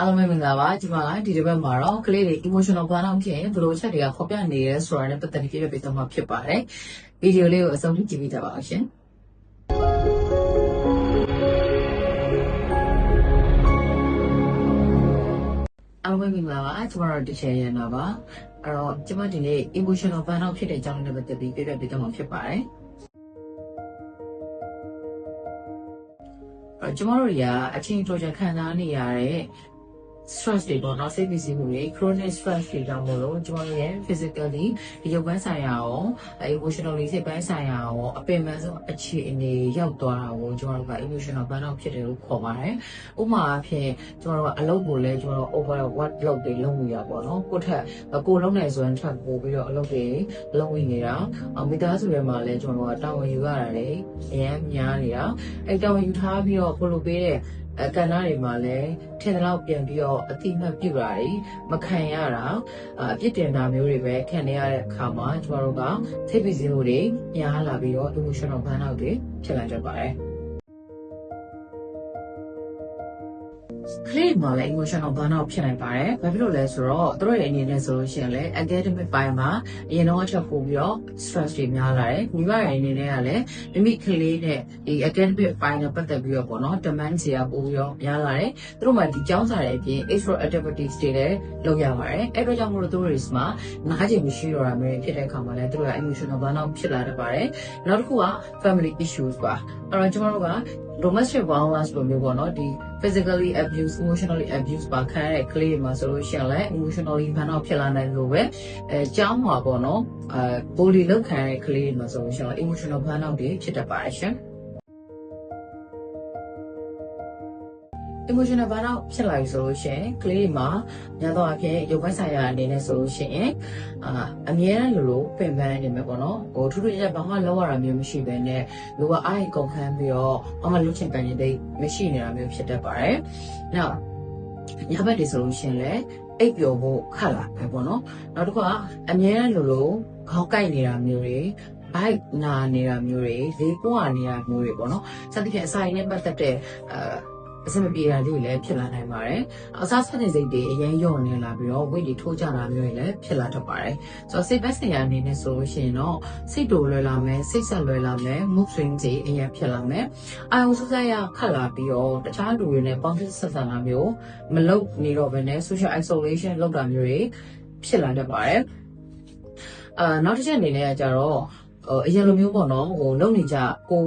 အားလုံးပဲမင်္ဂလာပါဒီမှာဒီတစ်ပတ်မှာတော့ကလေးတွေ emotional burnout ဖြစ်ရင်ဘယ်လိုချက်တွေကခေါ်ပြနေရဲဆိုတာနဲ့ပတ်သက်ပြီးပြပြပေးသွားမှာဖြစ်ပါတယ်ဗီဒီယိုလေးကိုအဆုံးထိကြည့်ပြီးကြပါအောင်ရှင်အားလုံးပဲမင်္ဂလာပါကျွန်တော်တို့တချင်ရနာပါအဲ့တော့ကျွန်မဒီနေ့ emotional burnout ဖြစ်တဲ့အကြောင်းနဲ့ပတ်သက်ပြီးပြပြပေးသွားမှာဖြစ်ပါတယ်ကျွန်တော်တို့တွေကအချင်းတော်ကြခံစားနေရတဲ့ stress တွေပေါ့နော်စိတ်ပီစီမှုတွေ chronic stress တွေကြောင့်မို့လို့ကျွန်တော်ရဲ့ physically ဒီရုပ်ပိုင်းဆိုင်ရာရော emotionally စိတ်ပိုင်းဆိုင်ရာရောအပင်ပန်းဆုံးအခြေအနေရောက်သွားတာကိုကျွန်တော်တို့က emotional burnout ဖြစ်တယ်လို့ခေါ်ပါတယ်။ဥပမာအဖြစ်ကျွန်တော်တို့ကအလုပ်ကိုလည်းကျွန်တော်တို့ overwork လုပ်တွေလုပ်နေရပေါ့နော်။ကိုယ့်ထက်ကိုလုံးနေဆိုရင်ထပ်ပို့ပြီးတော့အလုပ်တွေလုပ်နေနေတာ။မိသားစုတွေမှာလည်းကျွန်တော်တို့ကတာဝန်ယူရတာလေအများများနေတာ။အဲ့တာဝန်ယူထားပြီးတော့ကိုလိုပေးတဲ့ကဏ္ဍတွေမှာလည်းထင်သလောက်ပြန်ပြီးတော့အတိအမှတ်ပြုတာတွေမခံရတာအပြစ်တင်တာမျိုးတွေပဲခံနေရတဲ့အခါမှာကျွန်တော်တို့ကစိတ်ပီစီမှုတွေများလာပြီးတော့ emotional burnout တွေဖြစ်လာတတ်ပါတယ်ကလေးမှာလည်း emotional burnout ဖြစ်နိုင်ပါတယ်။ဘာဖြစ်လို့လဲဆိုတော့သူတို့ရဲ့အနေနဲ့ဆိုလို့ရှိရင်လည်း academic ပိုင်းမှာအရင်တော့ချက်ပို့ပြီးတော့ stress တွေများလာတယ်။မိဘရဲ့အနေနဲ့ကလည်းမိမိကလေးနဲ့ဒီ academic ပိုင်းနဲ့ပတ်သက်ပြီးတော့ပေါ့နော် demand တွေကပို့ပြီးတော့များလာတယ်။သူတို့မှဒီကျောင်းစာတွေအပြင် extra activities တွေလည်းလုပ်ရပါတယ်။အဲ့တော့ကြောင့်မို့လို့သူတို့တွေမှာနားကျင်မရှိတော့တာမျိုးဖြစ်တဲ့အခါမှာလည်းသူတို့က emotional burnout ဖြစ်လာတတ်ပါတယ်။နောက်တစ်ခုက family issues ပါ။အဲ့တော့ကျွန်တော်တို့ကdomestic violence လိုမျိုးပေါ့နော်ဒီ physically abuse emotionally abuse ပါခံရတဲ့ကလေးတွေမှာဆိုလို့ရှိရင်လည်း emotionally burnout ဖြစ်လာနိုင်လို့ပဲကျောင်းမှာပေါ့နော်bully လုပ်ခံရတဲ့ကလေးတွေမှာဆိုလို့ရှိရင် emotional burnout တွေဖြစ်တတ်ပါတယ်ရှင်emotional burnout ဖြစ်လာပြီဆိုလို့ရှိရင်ကလေးတွေမှာများသောအားဖြင့်ရုပ်ပိုင်းဆိုင်ရာအနေနဲ့ဆိုလို့ရှိရင်အမြဲတမ်းလိုပင်ပန်းနေမှာပေါ့နော်ဟိုထူးထူးခြားခြားဘာမှလောက်ရတာမျိုးမရှိဘဲနဲ့လူကအားရကုန်ခန်းပြီးတော့ဘာမှလုပ်ချင်ကန်နေတဲ့မရှိနေတာမျိုးဖြစ်တတ်ပါတယ်။နောက်ညဘက်တွေဆိုလို့ရှိရင်လည်းအိပ်ပျော်ဖို့ခက်လာပဲပေါ့နော်။နောက်တစ်ခါအမြဲတမ်းလိုခေါင်းကိုက်နေတာမျိုးတွေဘိုက်နာနေတာမျိုးတွေလေပွားနေတာမျိုးတွေပေါ့နော်။စသဖြင့်အစာရည်နဲ့ပတ်သက်တဲ့အစမပြေတာတွေလည်းဖြစ်လာနိုင်ပါတယ်။အစားဆက်တဲ့စိတ်တွေအရင်ညော့နေလာပြီးတော့ဝိတ်တွေထိုးကြတာမျိုးတွေလည်းဖြစ်လာတတ်ပါတယ်။ဆိုတော့စိတ်ပတ်ဆိုင်ရာအနေနဲ့ဆိုလို့ရှိရင်တော့စိတ်တိုလွယ်လာမယ်၊စိတ်ဆက်လွယ်လာမယ်၊ mood swing တွေအရင်ဖြစ်လာမယ်။အာရုံစူးစိုက်ရခက်လာပြီးတော့တခြားလူတွေနဲ့ပေါင်းစပ်ဆက်ဆံတာမျိုးမလုပ်နေတော့ဘဲနဲ့ social isolation လုပ်တာမျိုးတွေဖြစ်လာတတ်ပါတယ်။နောက်တစ်ချက်အနေနဲ့ကကြတော့အရင်လိုမျိုးပေါ့နော်ဟိုလုပ်နေကြကို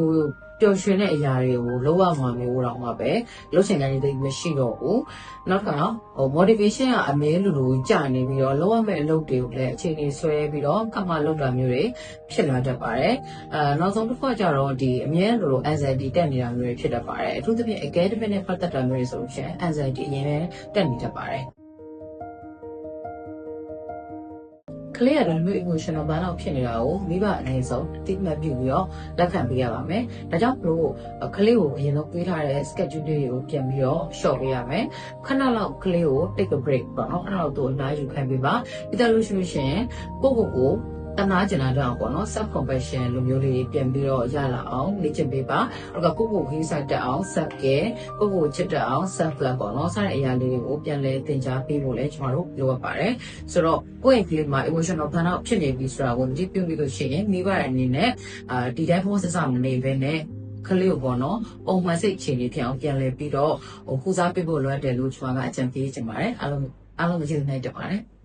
ပျော်ရွှင်တဲ့အရာတွေကိုလုပ်ရမှာမျိုးတော့မှပဲလှုပ်ရှင်ကနေသိမရှိတော့ဘူးနောက်တစ်ခါmotivation ကအမဲလိုကြာနေပြီးတော့လုပ်ရမယ့်အလုပ်တွေကိုလည်းအချိန်ကြီးဆွဲပြီးတော့ကမှလုပ်တာမျိုးတွေဖြစ်လာတတ်ပါတယ်နောက်ဆုံးတစ်ခါကျတော့ဒီအမဲလို anxiety တက်နေတာမျိုးတွေဖြစ်တတ်ပါတယ်အထူးသဖြင့် academic နဲ့ပတ်သက်တာမျိုးတွေဆိုလို့ရှိရင် anxiety အရင်တက်နေတတ်ပါတယ်ကလေးရတယ်မျိုး emotional burnout ဖြစ်နေတာကိုမိဘအနေဆုံးတိမှတ်ပြုပြီးတော့လက်ခံပေးရပါမယ်။ဒါကြောင့်လို့ကလေးကိုအရင်ဆုံးပေးထားတဲ့ schedule တွေကိုပြန်ပြီးတော့ short ပေးရမယ်။ခဏလောက်ကလေးကို take a break ပေါ့နော်။ခဏလောက်သူ့အနားယူခံပေးပါ။ပြီးတော့လို့ရှိရင်ကိုတနာကျင်လာတော့ပေါ့နော် self compassion လိုမျိုးလေးပြန်ပြီးတော့ရလာအောင်လေ့ကျင့်ပေးပါအဲ့တော့ကိုခီးစားတက်အောင် self care ကိုချစ်တက်အောင် self love ပေါ့နော်စတဲ့အရာလေးတွေကိုပြန်လဲသင်ကြားပေးဖို့လည်းကျွန်တော်တို့လိုအပ်ပါတယ်ဆိုတော့ကိုယ့်ရဲ့ကလေးမှာ emotional burnout ဖြစ်နေပြီဆိုတာကိုမကြည့်ပြုပြီးလို့ရှိရင်မိဘရဲ့အနေနဲ့ဒီတိုင်းဖို့စစမနေဘဲနဲ့ကလေးကိုပေါ့နော်ပုံမှန်စိတ်အခြေအနေဖြစ်အောင်ပြန်လဲပြီးတော့ဟိုကုစားပေးဖို့လိုအပ်တယ်လို့ကျွန်တော်ကအကြံပေးချင်ပါတယ်အားလုံးကျေးဇူးတင်ပါတယ်